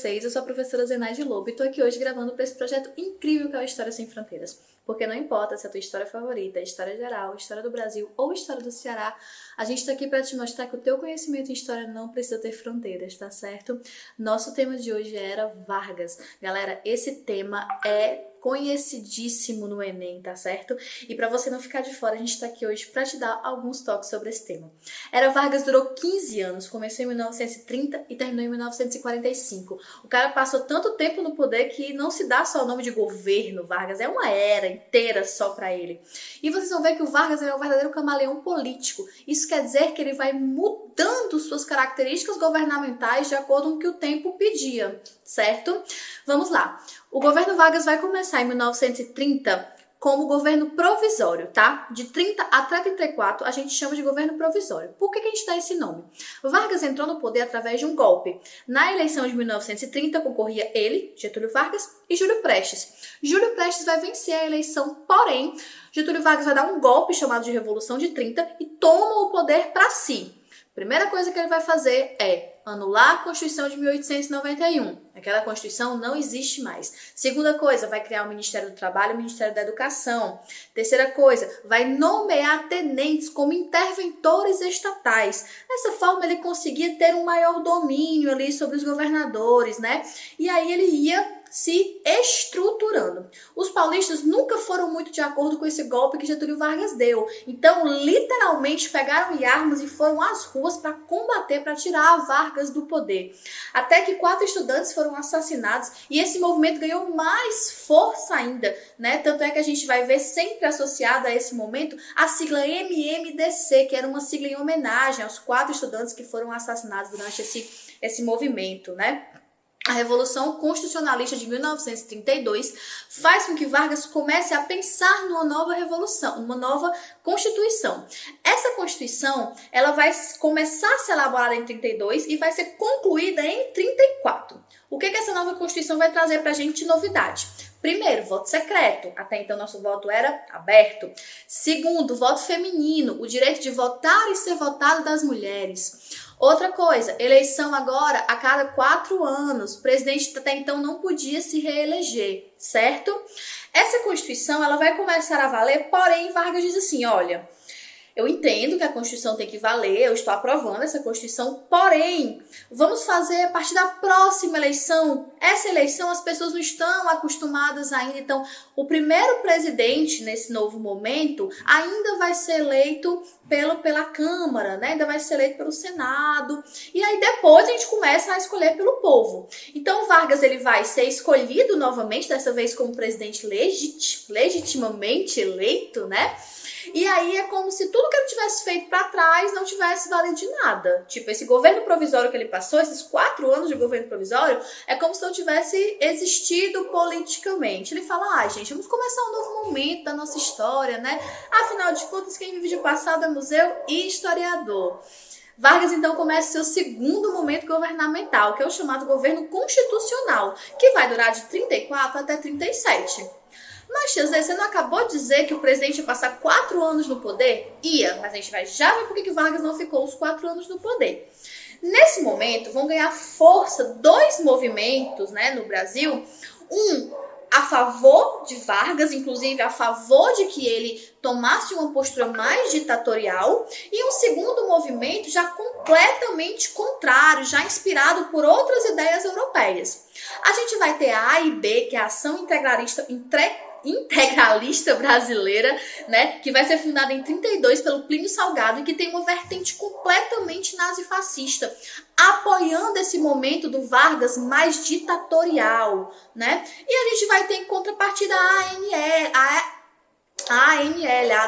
vocês? Eu sou a professora Zenaide Lobo e tô aqui hoje gravando para esse projeto incrível que é o História Sem Fronteiras. Porque não importa se é a tua história favorita, história geral, história do Brasil ou história do Ceará, a gente tá aqui para te mostrar que o teu conhecimento em história não precisa ter fronteiras, tá certo? Nosso tema de hoje era Vargas. Galera, esse tema é conhecidíssimo no Enem, tá certo? E para você não ficar de fora, a gente tá aqui hoje para te dar alguns toques sobre esse tema. Era Vargas durou 15 anos, começou em 1930 e terminou em 1945. O cara passou tanto tempo no poder que não se dá só o nome de governo Vargas, é uma era inteira só para ele. E vocês vão ver que o Vargas é um verdadeiro camaleão político. Isso quer dizer que ele vai mudando suas características governamentais de acordo com o que o tempo pedia, certo? Vamos lá. O governo Vargas vai começar em 1930 como governo provisório, tá? De 30 até 34 a gente chama de governo provisório. Por que a gente dá esse nome? Vargas entrou no poder através de um golpe. Na eleição de 1930 concorria ele, Getúlio Vargas, e Júlio Prestes. Júlio Prestes vai vencer a eleição, porém, Getúlio Vargas vai dar um golpe chamado de Revolução de 30 e toma o poder para si. Primeira coisa que ele vai fazer é anular a Constituição de 1891. Aquela Constituição não existe mais. Segunda coisa, vai criar o Ministério do Trabalho e o Ministério da Educação. Terceira coisa, vai nomear tenentes como interventores estatais. Dessa forma, ele conseguia ter um maior domínio ali sobre os governadores, né? E aí ele ia se estruturando. Os paulistas nunca foram muito de acordo com esse golpe que Getúlio Vargas deu. Então, literalmente, pegaram armas e foram às ruas para combater, para tirar a Vargas do poder. Até que 4 estudantes foram assassinados e esse movimento ganhou mais força ainda, né? Tanto é que a gente vai ver sempre associada a esse momento a sigla MMDC, que era uma sigla em homenagem aos 4 estudantes que foram assassinados durante esse movimento, né? A Revolução Constitucionalista de 1932 faz com que Vargas comece a pensar numa nova revolução, uma nova Constituição. Essa Constituição, ela vai começar a ser elaborada em 32 e vai ser concluída em 34. O que essa nova Constituição vai trazer pra gente de novidade? Primeiro, voto secreto. Até então, nosso voto era aberto. Segundo, voto feminino, o direito de votar e ser votado das mulheres. Outra coisa, eleição agora a cada 4 anos. O presidente até então não podia se reeleger, certo? Essa Constituição ela vai começar a valer, porém Vargas diz assim, olha, eu entendo que a Constituição tem que valer, eu estou aprovando essa Constituição, porém, vamos fazer a partir da próxima eleição. Essa eleição as pessoas não estão acostumadas ainda, então o primeiro presidente nesse novo momento ainda vai ser eleito pela Câmara, né? Ainda vai ser eleito pelo Senado, e aí depois a gente começa a escolher pelo povo. Então Vargas ele vai ser escolhido novamente, dessa vez como presidente legitimamente eleito, né? E aí é como se tudo que ele tivesse feito para trás não tivesse valido de nada. Tipo, esse governo provisório que ele passou, esses 4 anos de governo provisório, é como se não tivesse existido politicamente. Ele fala, gente, vamos começar um novo momento da nossa história, né? Afinal de contas, quem vive de passado é museu e historiador. Vargas, então, começa seu segundo momento governamental, que é o chamado governo constitucional, que vai durar de 34 até 37. Mas, tia Zé, você não acabou de dizer que o presidente ia passar 4 anos no poder? Ia, mas a gente vai já ver por que Vargas não ficou os 4 anos no poder. Nesse momento, vão ganhar força 2 movimentos, né, no Brasil. Um a favor de Vargas, inclusive a favor de que ele tomasse uma postura mais ditatorial, e um segundo movimento já completamente contrário, já inspirado por outras ideias europeias. A gente vai ter a AIB, que é a Ação Integralista Brasileira, né, que vai ser fundada em 32 pelo Plínio Salgado e que tem uma vertente completamente nazifascista, apoiando esse momento do Vargas mais ditatorial, né? E a gente vai ter em contrapartida a ANL,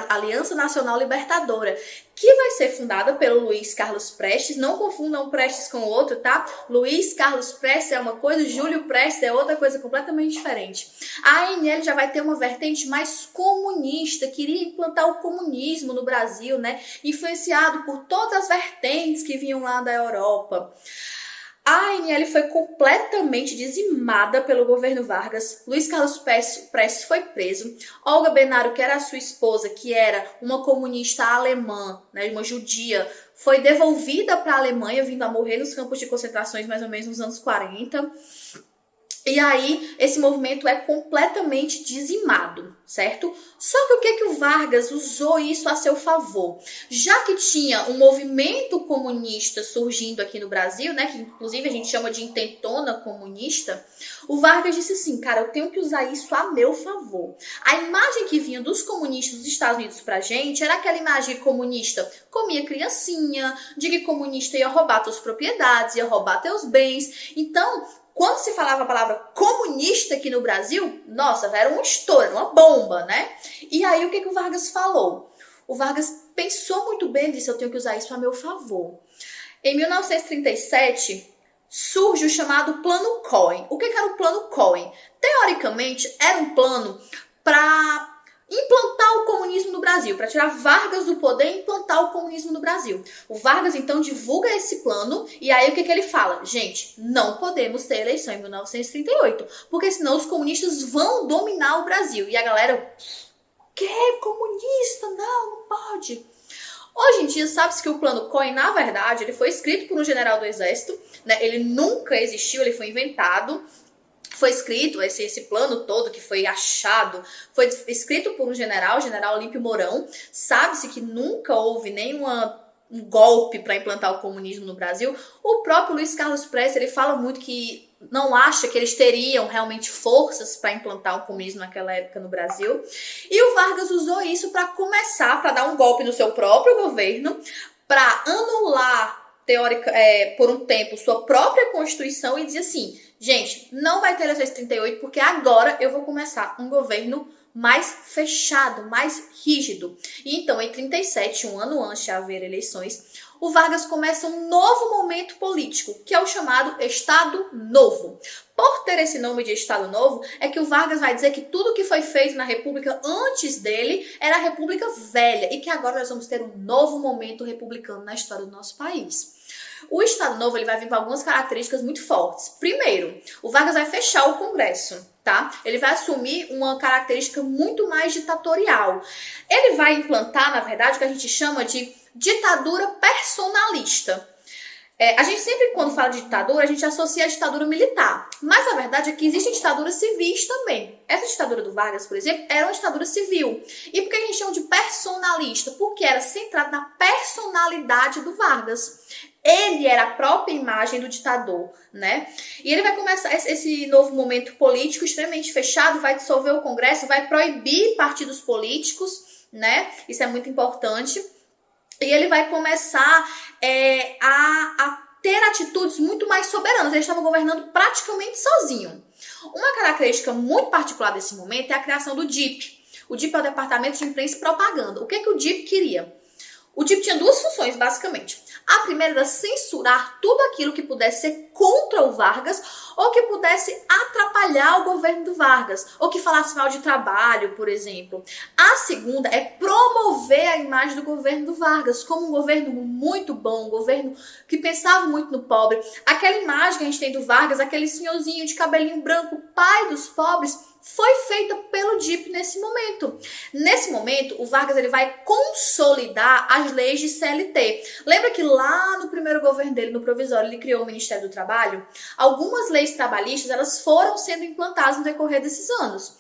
a Aliança Nacional Libertadora, que vai ser fundada pelo Luiz Carlos Prestes. Não confundam Prestes com o outro, tá? Luiz Carlos Prestes é uma coisa, Júlio Prestes é outra coisa completamente diferente. A ANL já vai ter uma vertente mais comunista, queria implantar o comunismo no Brasil, né? Influenciado por todas as vertentes que vinham lá da Europa. A ANL foi completamente dizimada pelo governo Vargas. Luiz Carlos Prestes foi preso. Olga Benário, que era a sua esposa, que era uma comunista alemã, né, uma judia, foi devolvida para a Alemanha, vindo a morrer nos campos de concentrações mais ou menos nos anos 40. E aí, esse movimento é completamente dizimado, certo? Só que o que o Vargas usou isso a seu favor? Já que tinha um movimento comunista surgindo aqui no Brasil, né, que inclusive a gente chama de intentona comunista, o Vargas disse assim, cara, eu tenho que usar isso a meu favor. A imagem que vinha dos comunistas dos Estados Unidos pra gente era aquela imagem comunista comia criancinha, de que comunista ia roubar tuas propriedades, ia roubar teus bens. Então, quando se falava a palavra comunista aqui no Brasil, nossa, era um estouro, uma bomba, né? E aí o que o Vargas falou? O Vargas pensou muito bem e disse, eu tenho que usar isso a meu favor. Em 1937, surge o chamado Plano Cohen. O que era o Plano Cohen? Teoricamente, era um plano para implantar o comunismo no Brasil, para tirar Vargas do poder e implantar o comunismo no Brasil. O Vargas, então, divulga esse plano e aí o que ele fala? Gente, não podemos ter eleição em 1938, porque senão os comunistas vão dominar o Brasil. E a galera, que comunista? Não, não pode. Hoje em dia, sabe-se que o Plano Cohen, na verdade, ele foi escrito por um general do Exército, né? Ele nunca existiu, ele foi inventado. Foi escrito, esse plano todo que foi achado, foi escrito por um general, General Olímpio Mourão. Sabe-se que nunca houve nenhum golpe para implantar o comunismo no Brasil. O próprio Luiz Carlos Prestes, ele fala muito que não acha que eles teriam realmente forças para implantar o comunismo naquela época no Brasil. E o Vargas usou isso para começar, para dar um golpe no seu próprio governo, para anular por um tempo sua própria Constituição e dizer assim, gente, não vai ter eleições em 38 porque agora eu vou começar um governo mais fechado, mais rígido. E então, em 37, um ano antes de haver eleições, o Vargas começa um novo momento político, que é o chamado Estado Novo. Por ter esse nome de Estado Novo, é que o Vargas vai dizer que tudo que foi feito na República antes dele era a República Velha e que agora nós vamos ter um novo momento republicano na história do nosso país. O Estado Novo ele vai vir com algumas características muito fortes. Primeiro, o Vargas vai fechar o Congresso, tá? Ele vai assumir uma característica muito mais ditatorial. Ele vai implantar, na verdade, o que a gente chama de ditadura personalista. A gente sempre, quando fala de ditadura, a gente associa a ditadura militar. Mas a verdade é que existem ditaduras civis também. Essa ditadura do Vargas, por exemplo, era uma ditadura civil. E por que a gente chama de personalista? Porque era centrado na personalidade do Vargas. Ele era a própria imagem do ditador, né? E ele vai começar esse novo momento político extremamente fechado, vai dissolver o Congresso, vai proibir partidos políticos, né? Isso é muito importante. E ele vai começar a ter atitudes muito mais soberanas. Ele estava governando praticamente sozinho. Uma característica muito particular desse momento é a criação do DIP. O DIP é o Departamento de Imprensa e Propaganda. O que o DIP queria? O DIP tinha duas funções, basicamente. A primeira era censurar tudo aquilo que pudesse ser contra o Vargas ou que pudesse atrapalhar o governo do Vargas, ou que falasse mal de trabalho, por exemplo. A segunda é promover a imagem do governo do Vargas como um governo muito bom, um governo que pensava muito no pobre. Aquela imagem que a gente tem do Vargas, aquele senhorzinho de cabelinho branco, pai dos pobres, foi feita pelo DIP nesse momento. Nesse momento, o Vargas ele vai consolidar as leis de CLT. Lembra que lá no primeiro governo dele, no provisório, ele criou o Ministério do Trabalho? Algumas leis trabalhistas elas foram sendo implantadas no decorrer desses anos.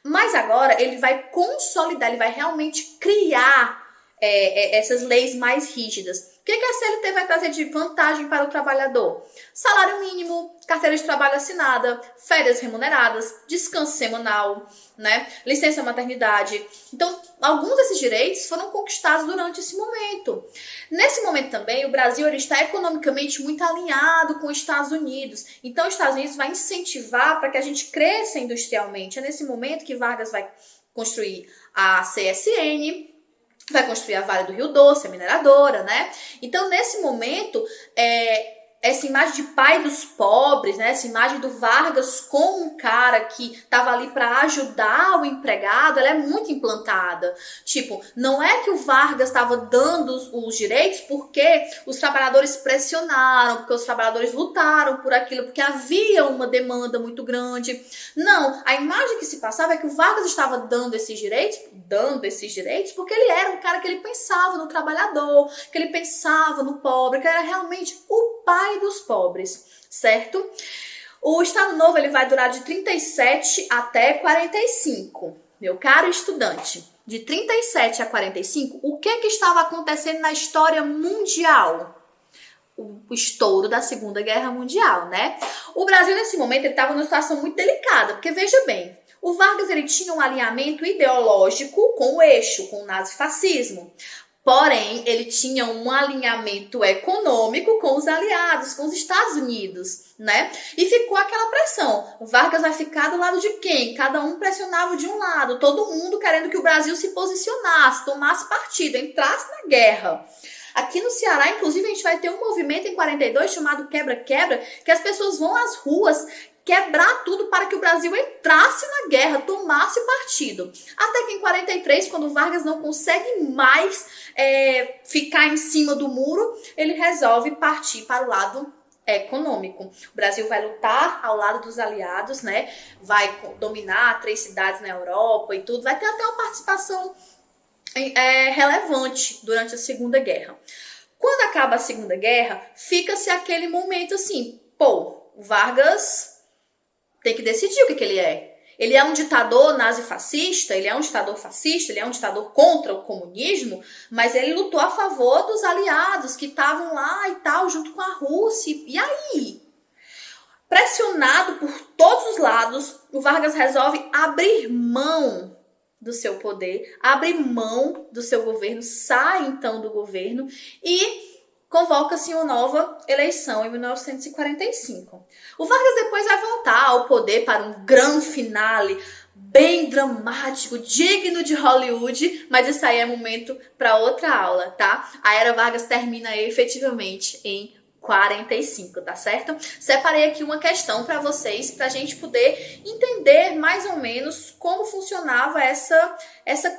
Mas agora ele vai consolidar, ele vai realmente criar essas leis mais rígidas. O que a CLT vai trazer de vantagem para o trabalhador? Salário mínimo, carteira de trabalho assinada, férias remuneradas, descanso semanal, né? Licença maternidade. Então, alguns desses direitos foram conquistados durante esse momento. Nesse momento também, o Brasil ele está economicamente muito alinhado com os Estados Unidos. Então, os Estados Unidos vai incentivar para que a gente cresça industrialmente. É nesse momento que Vargas vai construir a CSN, vai construir a Vale do Rio Doce, a mineradora, né? Então, nesse momento, essa imagem de pai dos pobres, né? Essa imagem do Vargas como um cara que estava ali para ajudar o empregado, ela é muito implantada. Tipo, não é que o Vargas estava dando os direitos porque os trabalhadores pressionaram, porque os trabalhadores lutaram por aquilo, porque havia uma demanda muito grande. Não, a imagem que se passava é que o Vargas estava dando esses direitos porque ele era um cara que ele pensava no trabalhador, que ele pensava no pobre, que era realmente o pai dos pobres, certo? O Estado Novo ele vai durar de 37 até 45. Meu caro estudante, de 37 a 45, o que estava acontecendo na história mundial? O estouro da Segunda Guerra Mundial, né? O Brasil, nesse momento, ele estava numa situação muito delicada, porque veja bem, o Vargas ele tinha um alinhamento ideológico com o eixo, com o nazifascismo. Porém, ele tinha um alinhamento econômico com os aliados, com os Estados Unidos, né? E ficou aquela pressão. O Vargas vai ficar do lado de quem? Cada um pressionava de um lado, todo mundo querendo que o Brasil se posicionasse, tomasse partido, entrasse na guerra. Aqui no Ceará, inclusive, a gente vai ter um movimento em 42 chamado Quebra-Quebra, que as pessoas vão às ruas quebrar tudo para que o Brasil entrasse na guerra, tomasse partido. Até que em 43, quando o Vargas não consegue mais ficar em cima do muro, ele resolve partir para o lado econômico. O Brasil vai lutar ao lado dos aliados, né? Vai dominar 3 cidades na Europa e tudo. Vai ter até uma participação relevante durante a Segunda Guerra. Quando acaba a Segunda Guerra, fica-se aquele momento assim, pô, o Vargas tem que decidir o que ele é. Ele é um ditador nazifascista, ele é um ditador fascista, ele é um ditador contra o comunismo, mas ele lutou a favor dos aliados que estavam lá e tal, junto com a Rússia. E aí? Pressionado por todos os lados, o Vargas resolve abrir mão do seu poder, abre mão do seu governo, sai então do governo e convoca-se uma nova eleição em 1945. O Vargas depois vai voltar ao poder para um grande finale bem dramático, digno de Hollywood, mas isso aí é momento para outra aula, tá? A Era Vargas termina efetivamente em 45, tá certo? Separei aqui uma questão para vocês, pra gente poder entender mais ou menos como funcionava essa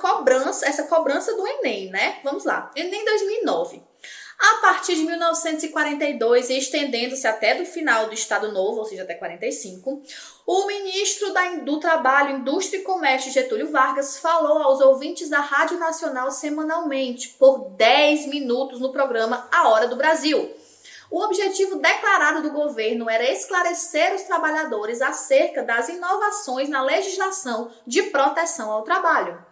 cobrança do Enem, né? Vamos lá. Enem 2009. A partir de 1942 e estendendo-se até do final do Estado Novo, ou seja, até 45, o ministro do Trabalho, Indústria e Comércio, Getúlio Vargas, falou aos ouvintes da Rádio Nacional semanalmente, por 10 minutos no programa A Hora do Brasil. O objetivo declarado do governo era esclarecer os trabalhadores acerca das inovações na legislação de proteção ao trabalho.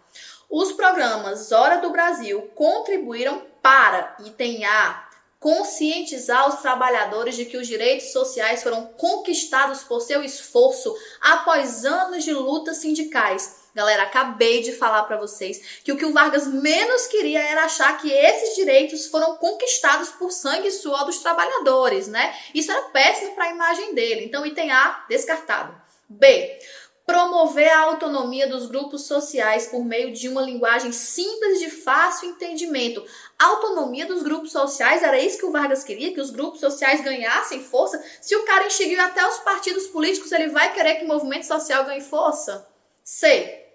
Os programas Hora do Brasil contribuíram para, item A, conscientizar os trabalhadores de que os direitos sociais foram conquistados por seu esforço após anos de lutas sindicais. Galera, acabei de falar para vocês que o Vargas menos queria era achar que esses direitos foram conquistados por sangue e suor dos trabalhadores, né? Isso era péssimo para a imagem dele. Então, item A, descartado. B, promover a autonomia dos grupos sociais por meio de uma linguagem simples e de fácil entendimento. A autonomia dos grupos sociais, era isso que o Vargas queria? Que os grupos sociais ganhassem força? Se o cara enxerga até os partidos políticos, ele vai querer que o movimento social ganhe força? C,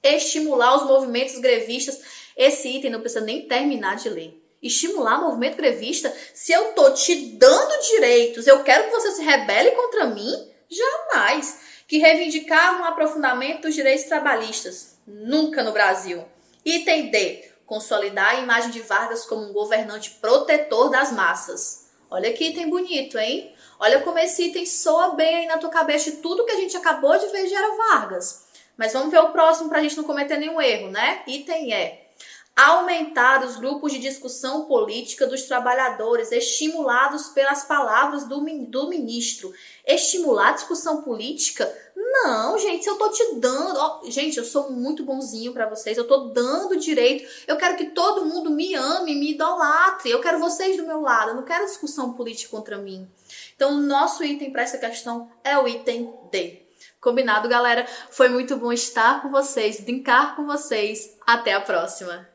estimular os movimentos grevistas. Esse item não precisa nem terminar de ler. Estimular o movimento grevista? Se eu tô te dando direitos, eu quero que você se rebele contra mim? Jamais. Que reivindicavam um aprofundamento dos direitos trabalhistas. Nunca no Brasil. Item D. Consolidar a imagem de Vargas como um governante protetor das massas. Olha que item bonito, hein? Olha como esse item soa bem aí na tua cabeça de tudo que a gente acabou de ver de Era Vargas. Mas vamos ver o próximo para a gente não cometer nenhum erro, né? Item E. Aumentar os grupos de discussão política dos trabalhadores, estimulados pelas palavras do ministro. Estimular a discussão política? Não, gente, se eu tô te dando... gente, eu sou muito bonzinho para vocês, eu tô dando direito, eu quero que todo mundo me ame, me idolatre, eu quero vocês do meu lado, eu não quero discussão política contra mim. Então, o nosso item para essa questão é o item D. Combinado, galera? Foi muito bom estar com vocês, brincar com vocês. Até a próxima!